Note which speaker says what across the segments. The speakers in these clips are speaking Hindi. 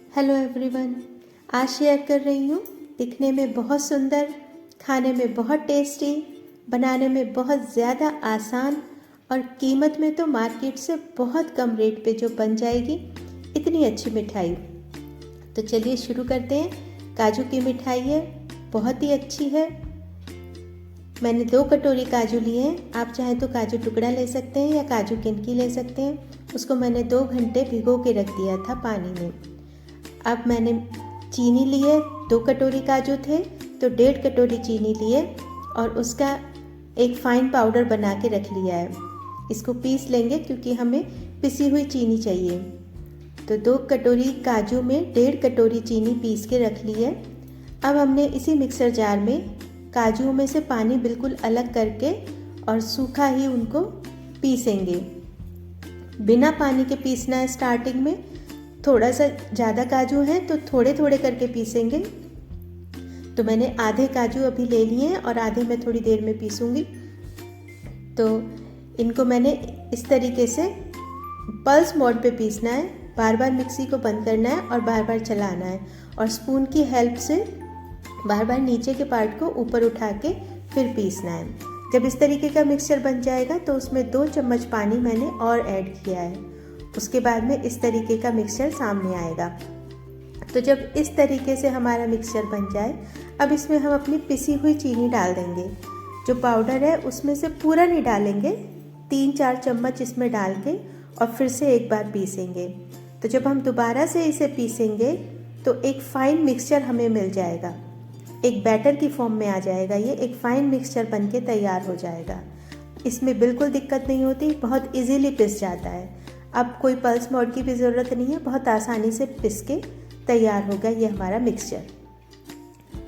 Speaker 1: Hello everyone. आज शेयर कर रही हूँ दिखने में बहुत सुंदर, खाने में बहुत टेस्टी, बनाने में बहुत ज़्यादा आसान और कीमत में तो मार्केट से बहुत कम रेट पे जो बन जाएगी इतनी अच्छी मिठाई। तो चलिए शुरू करते हैं। काजू की मिठाई है, बहुत ही अच्छी है। मैंने 2 कटोरी काजू लिए हैं। आप चाहें तो काजू टुकड़ा ले सकते हैं या काजू किनकी ले सकते हैं। उसको मैंने 2 घंटे भिगो के रख दिया था पानी में। अब मैंने चीनी ली है, 2 कटोरी काजू थे तो 1.5 कटोरी चीनी लिए और उसका एक फाइन पाउडर बना के रख लिया है। इसको पीस लेंगे क्योंकि हमें पिसी हुई चीनी चाहिए। तो 2 कटोरी काजू में 1.5 कटोरी चीनी पीस के रख ली है। अब हमने इसी मिक्सर जार में काजू में से पानी बिल्कुल अलग करके और सूखा ही उनको पीसेंगे। बिना पानी के पीसना है। स्टार्टिंग में थोड़ा सा ज़्यादा काजू है तो थोड़े थोड़े करके पीसेंगे। तो मैंने आधे काजू अभी ले लिए हैं और आधे मैं थोड़ी देर में पीसूँगी। तो इनको मैंने इस तरीके से पल्स मोड पे पीसना है। बार बार मिक्सी को बंद करना है और बार बार चलाना है और स्पून की हेल्प से बार बार नीचे के पार्ट को ऊपर उठा के फिर पीसना है। जब इस तरीके का मिक्सचर बन जाएगा तो उसमें 2 चम्मच पानी मैंने और ऐड किया है। उसके बाद में इस तरीके का मिक्सचर सामने आएगा। तो जब इस तरीके से हमारा मिक्सचर बन जाए, अब इसमें हम अपनी पिसी हुई चीनी डाल देंगे। जो पाउडर है उसमें से पूरा नहीं डालेंगे, 3-4 चम्मच इसमें डाल के और फिर से एक बार पीसेंगे। तो जब हम दोबारा से इसे पीसेंगे तो एक फाइन मिक्सचर हमें मिल जाएगा, एक बैटर की फॉर्म में आ जाएगा। ये एक फाइन मिक्सचर बन के तैयार हो जाएगा। इसमें बिल्कुल दिक्कत नहीं होती, बहुत इजीली पिस जाता है। अब कोई पल्स मोड की भी ज़रूरत नहीं है, बहुत आसानी से पिस के तैयार होगा ये हमारा मिक्सचर।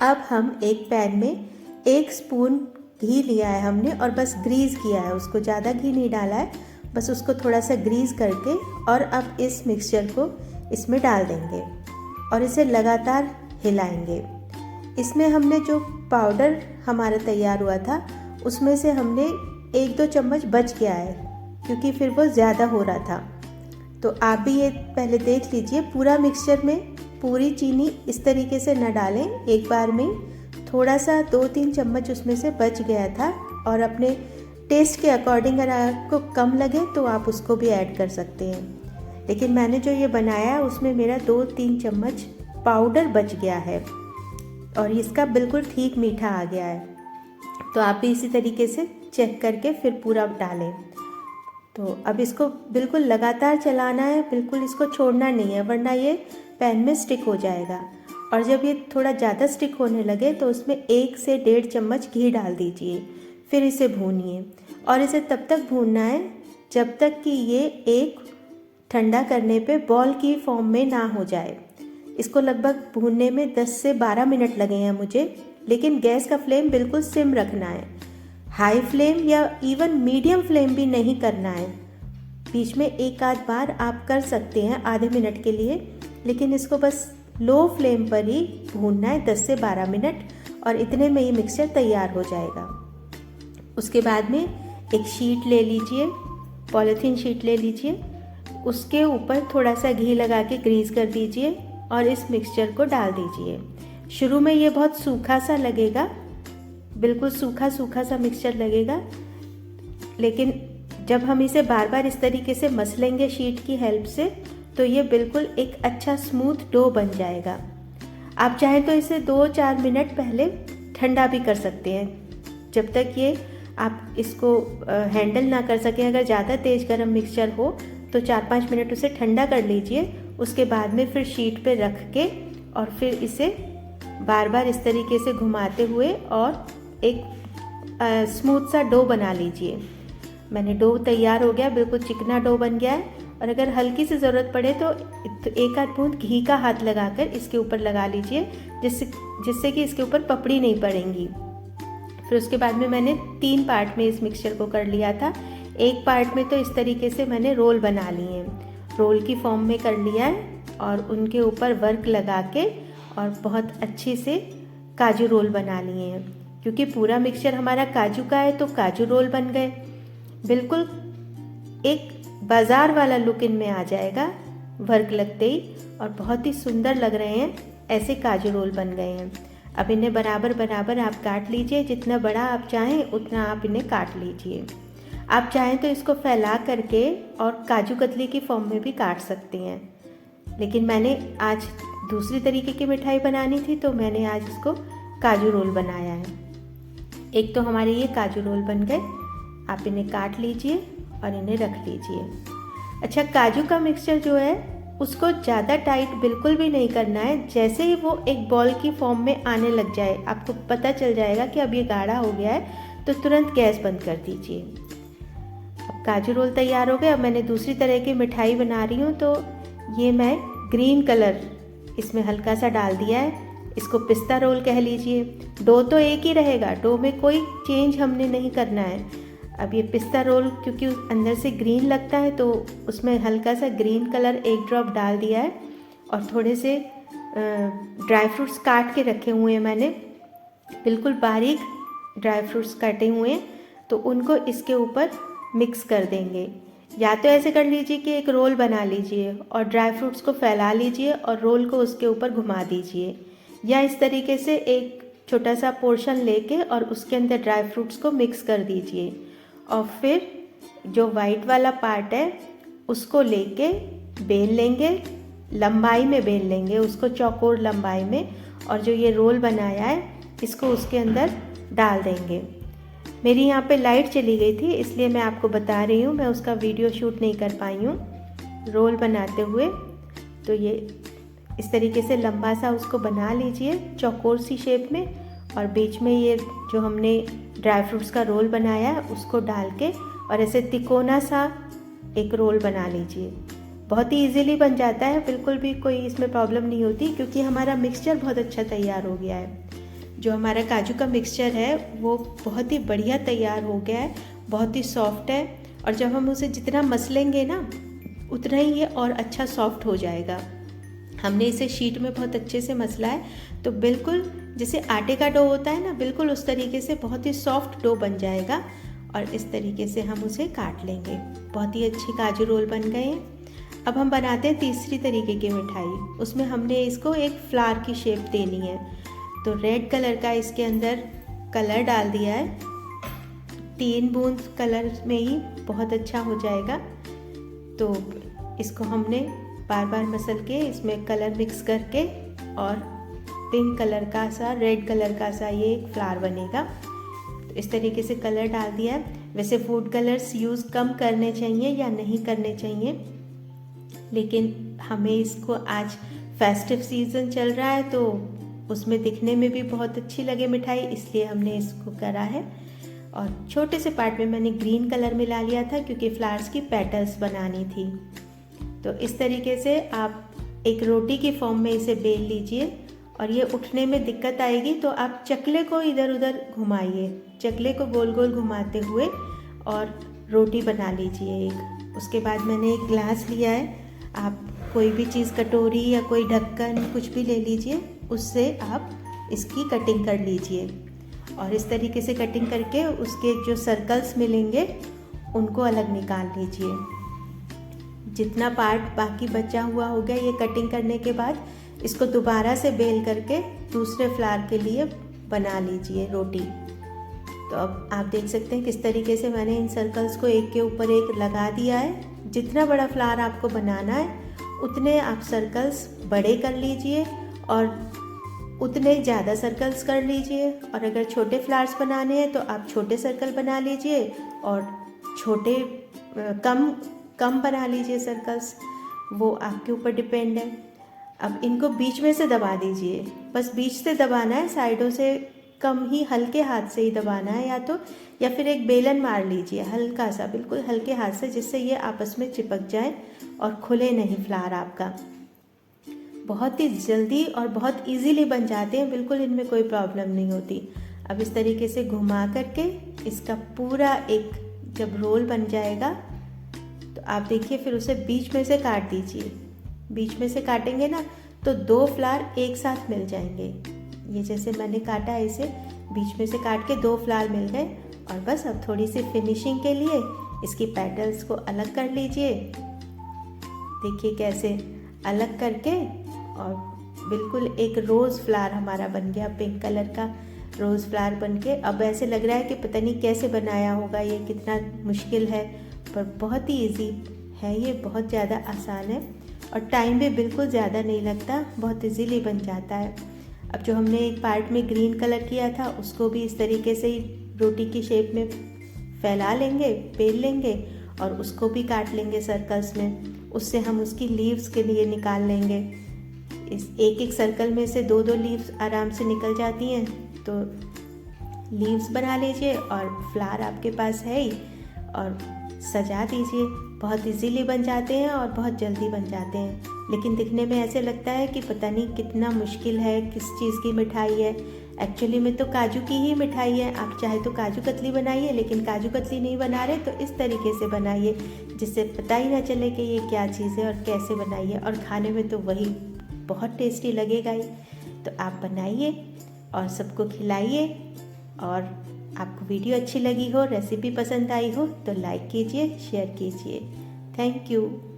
Speaker 1: अब हम एक पैन में 1 स्पून घी लिया है हमने और बस ग्रीस किया है उसको, ज़्यादा घी नहीं डाला है, बस उसको थोड़ा सा ग्रीस करके और अब इस मिक्सचर को इसमें डाल देंगे और इसे लगातार हिलाएंगे। इसमें हमने जो पाउडर हमारा तैयार हुआ था उसमें से हमने 1-2 चम्मच बच गया है क्योंकि फिर वो ज़्यादा हो रहा था। तो आप भी ये पहले देख लीजिए। पूरा मिक्सचर में पूरी चीनी इस तरीके से न डालें एक बार में, थोड़ा सा 2-3 चम्मच उसमें से बच गया था और अपने टेस्ट के अकॉर्डिंग अगर आपको कम लगे तो आप उसको भी ऐड कर सकते हैं। लेकिन मैंने जो ये बनाया है उसमें मेरा 2-3 चम्मच पाउडर बच गया है और इसका बिल्कुल ठीक मीठा आ गया है। तो आप भी इसी तरीके से चेक करके फिर पूरा डालें। तो अब इसको बिल्कुल लगातार चलाना है, बिल्कुल इसको छोड़ना नहीं है वरना ये पैन में स्टिक हो जाएगा। और जब ये थोड़ा ज़्यादा स्टिक होने लगे तो उसमें 1 से 1.5 चम्मच घी डाल दीजिए। फिर इसे भूनिए और इसे तब तक भूनना है जब तक कि ये एक ठंडा करने पे बॉल की फॉर्म में ना हो जाए। इसको लगभग भूनने में 10 से 12 मिनट लगे हैं मुझे, लेकिन गैस का फ्लेम बिल्कुल सिम रखना है। हाई फ्लेम या इवन मीडियम फ्लेम भी नहीं करना है। बीच में एक आध बार आप कर सकते हैं आधे मिनट के लिए, लेकिन इसको बस लो फ्लेम पर ही भूनना है 10 से 12 मिनट और इतने में ही मिक्सचर तैयार हो जाएगा। उसके बाद में एक शीट ले लीजिए, पॉलीथीन शीट ले लीजिए, उसके ऊपर थोड़ा सा घी लगा के ग्रीस कर दीजिए और इस मिक्सचर को डाल दीजिए। शुरू में ये बहुत सूखा सा लगेगा, बिल्कुल सूखा सूखा सा मिक्सचर लगेगा, लेकिन जब हम इसे बार बार इस तरीके से मसलेंगे शीट की हेल्प से तो ये बिल्कुल एक अच्छा स्मूथ डो बन जाएगा। आप चाहें तो इसे 2-4 मिनट पहले ठंडा भी कर सकते हैं, जब तक ये आप इसको हैंडल ना कर सकें। अगर ज़्यादा तेज़ गर्म मिक्सचर हो तो 4-5 मिनट उसे ठंडा कर लीजिए। उसके बाद में फिर शीट पे रख के और फिर इसे बार बार इस तरीके से घुमाते हुए और एक स्मूथ सा डो बना लीजिए। मैंने डो तैयार हो गया, बिल्कुल चिकना डो बन गया है। और अगर हल्की सी ज़रूरत पड़े तो 1 आध बूंद घी का हाथ लगाकर इसके ऊपर लगा लीजिए, जिससे कि इसके ऊपर पपड़ी नहीं पड़ेंगी। फिर उसके बाद में मैंने 3 पार्ट में इस मिक्सचर को कर लिया था। एक पार्ट में तो इस तरीके से मैंने रोल बना लिए हैं, रोल की फॉर्म में कर लिया है और उनके ऊपर वर्क लगा के और बहुत अच्छे से काजू रोल बना लिए हैं। क्योंकि पूरा मिक्सचर हमारा काजू का है तो काजू रोल बन गए। बिल्कुल एक बाज़ार वाला लुक इनमें आ जाएगा, वर्क लगते ही, और बहुत ही सुंदर लग रहे हैं। ऐसे काजू रोल बन गए हैं। अब इन्हें बराबर बराबर आप काट लीजिए, जितना बड़ा आप चाहें उतना आप इन्हें काट लीजिए। आप चाहें तो इसको फैला करके और काजू कतली की फॉर्म में भी काट सकती हैं, लेकिन मैंने आज दूसरी तरीके की मिठाई बनानी थी तो मैंने आज इसको काजू रोल बनाया है। एक तो हमारे ये काजू रोल बन गए। आप इन्हें काट लीजिए और इन्हें रख लीजिए। अच्छा, काजू का मिक्सचर जो है उसको ज़्यादा टाइट बिल्कुल भी नहीं करना है। जैसे ही वो एक बॉल की फॉर्म में आने लग जाए, आपको पता चल जाएगा कि अब ये गाढ़ा हो गया है, तो तुरंत गैस बंद कर दीजिए। अब काजू रोल तैयार हो गए। अब मैंने दूसरी तरह की मिठाई बना रही हूँ, तो ये मैं ग्रीन कलर इसमें हल्का सा डाल दिया है। इसको पिस्ता रोल कह लीजिए। डो तो एक ही रहेगा, डो में कोई चेंज हमने नहीं करना है। अब ये पिस्ता रोल क्योंकि अंदर से ग्रीन लगता है तो उसमें हल्का सा ग्रीन कलर एक ड्रॉप डाल दिया है, और थोड़े से ड्राई फ्रूट्स काट के रखे हुए हैं मैंने, बिल्कुल बारीक ड्राई फ्रूट्स काटे हुए हैं, तो उनको इसके ऊपर मिक्स कर देंगे। या तो ऐसे कर लीजिए कि एक रोल बना लीजिए और ड्राई फ्रूट्स को फैला लीजिए और रोल को उसके ऊपर घुमा दीजिए, या इस तरीके से एक छोटा सा पोर्शन लेके और उसके अंदर ड्राई फ्रूट्स को मिक्स कर दीजिए, और फिर जो वाइट वाला पार्ट है उसको लेके बेल लेंगे, लंबाई में बेल लेंगे उसको, चौकोर लंबाई में, और जो ये रोल बनाया है इसको उसके अंदर डाल देंगे। मेरी यहाँ पे लाइट चली गई थी इसलिए मैं आपको बता रही हूँ, मैं उसका वीडियो शूट नहीं कर पाई हूँ रोल बनाते हुए। तो ये इस तरीके से लंबा सा उसको बना लीजिए चौकोर सी शेप में, और बीच में ये जो हमने ड्राई फ्रूट्स का रोल बनाया है उसको डाल के और ऐसे तिकोना सा एक रोल बना लीजिए। बहुत ही इजीली बन जाता है, बिल्कुल भी कोई इसमें प्रॉब्लम नहीं होती, क्योंकि हमारा मिक्सचर बहुत अच्छा तैयार हो गया है। जो हमारा काजू का मिक्सचर है वो बहुत ही बढ़िया तैयार हो गया है, बहुत ही सॉफ्ट है, और जब हम उसे जितना मसलेंगे ना उतना ही ये और अच्छा सॉफ्ट हो जाएगा। हमने इसे शीट में बहुत अच्छे से मसला है, तो बिल्कुल जैसे आटे का डो होता है ना, बिल्कुल उस तरीके से बहुत ही सॉफ्ट डो बन जाएगा, और इस तरीके से हम उसे काट लेंगे। बहुत ही अच्छी काजू रोल बन गए हैं। अब हम बनाते हैं तीसरी तरीके की मिठाई। उसमें हमने इसको एक फ्लावर की शेप देनी है, तो रेड कलर का इसके अंदर कलर डाल दिया है। 3 बूंद कलर में ही बहुत अच्छा हो जाएगा। तो इसको हमने बार बार मसल के इसमें कलर मिक्स करके, और पिंक कलर का सा, रेड कलर का सा ये एक फ्लावर बनेगा। तो इस तरीके से कलर डाल दिया है। वैसे फूड कलर्स यूज़ कम करने चाहिए या नहीं करने चाहिए, लेकिन हमें इसको आज फेस्टिव सीज़न चल रहा है तो उसमें दिखने में भी बहुत अच्छी लगे मिठाई, इसलिए हमने इसको करा है। और छोटे से पार्ट में मैंने ग्रीन कलर मिला लिया था क्योंकि फ्लावर्स की पेटल्स बनानी थी। तो इस तरीके से आप एक रोटी की फॉर्म में इसे बेल लीजिए, और ये उठने में दिक्कत आएगी तो आप चकले को इधर उधर घुमाइए, चकले को गोल गोल घुमाते हुए और रोटी बना लीजिए एक। उसके बाद मैंने एक ग्लास लिया है, आप कोई भी चीज़, कटोरी या कोई ढक्कन कुछ भी ले लीजिए, उससे आप इसकी कटिंग कर लीजिए, और इस तरीके से कटिंग करके उसके जो सर्कल्स मिलेंगे उनको अलग निकाल लीजिए। जितना पार्ट बाकी बचा हुआ हो गया ये कटिंग करने के बाद, इसको दोबारा से बेल करके दूसरे फ्लावर के लिए बना लीजिए रोटी। तो अब आप देख सकते हैं किस तरीके से मैंने इन सर्कल्स को एक के ऊपर एक लगा दिया है। जितना बड़ा फ्लावर आपको बनाना है उतने आप सर्कल्स बड़े कर लीजिए और उतने ज़्यादा सर्कल्स कर लीजिए, और अगर छोटे फ्लावर्स बनाने हैं तो आप छोटे सर्कल बना लीजिए और छोटे कम बना लीजिए सर्कल्स, वो आपके ऊपर डिपेंड है। अब इनको बीच में से दबा दीजिए, बस बीच से दबाना है, साइडों से कम ही, हल्के हाथ से ही दबाना है, या फिर एक बेलन मार लीजिए हल्का सा, बिल्कुल हल्के हाथ से, जिससे ये आपस में चिपक जाए और खुले नहीं फ्लावर आपका। बहुत ही जल्दी और बहुत इजीली बन जाते हैं, बिल्कुल इनमें कोई प्रॉब्लम नहीं होती। अब इस तरीके से घुमा करके इसका पूरा एक जब रोल बन जाएगा तो आप देखिए, फिर उसे बीच में से काट दीजिए। बीच में से काटेंगे ना तो 2 फ्लावर एक साथ मिल जाएंगे। ये जैसे मैंने काटा है, इसे बीच में से काट के 2 फ्लावर मिल गए। और बस अब थोड़ी सी फिनिशिंग के लिए इसकी पेटल्स को अलग कर लीजिए। देखिए कैसे अलग करके, और बिल्कुल एक रोज़ फ्लावर हमारा बन गया, पिंक कलर का रोज़ फ्लावर बन के। अब ऐसे लग रहा है कि पता नहीं कैसे बनाया होगा, ये कितना मुश्किल है, पर बहुत ही इजी है ये, बहुत ज़्यादा आसान है और टाइम भी बिल्कुल ज़्यादा नहीं लगता, बहुत इजीली बन जाता है। अब जो हमने एक पार्ट में ग्रीन कलर किया था उसको भी इस तरीके से ही रोटी की शेप में फैला लेंगे, बेल लेंगे और उसको भी काट लेंगे सर्कल्स में। उससे हम उसकी लीव्स के लिए निकाल लेंगे। इस एक एक सर्कल में से 2-2 लीव्स आराम से निकल जाती हैं, तो लीव्स बना लीजिए और फ्लावर आपके पास है ही, और सजा दीजिए। बहुत इजीली बन जाते हैं और बहुत जल्दी बन जाते हैं, लेकिन दिखने में ऐसे लगता है कि पता नहीं कितना मुश्किल है, किस चीज़ की मिठाई है। एक्चुअली में तो काजू की ही मिठाई है। आप चाहे तो काजू कतली बनाइए, लेकिन काजू कतली नहीं बना रहे तो इस तरीके से बनाइए जिससे पता ही ना चले कि ये क्या चीज़ है और कैसे बनाइए, और खाने में तो वही बहुत टेस्टी लगेगा ही। तो आप बनाइए और सबको खिलाइए, और आपको वीडियो अच्छी लगी हो, रेसिपी पसंद आई हो तो लाइक कीजिए, शेयर कीजिए। Thank you.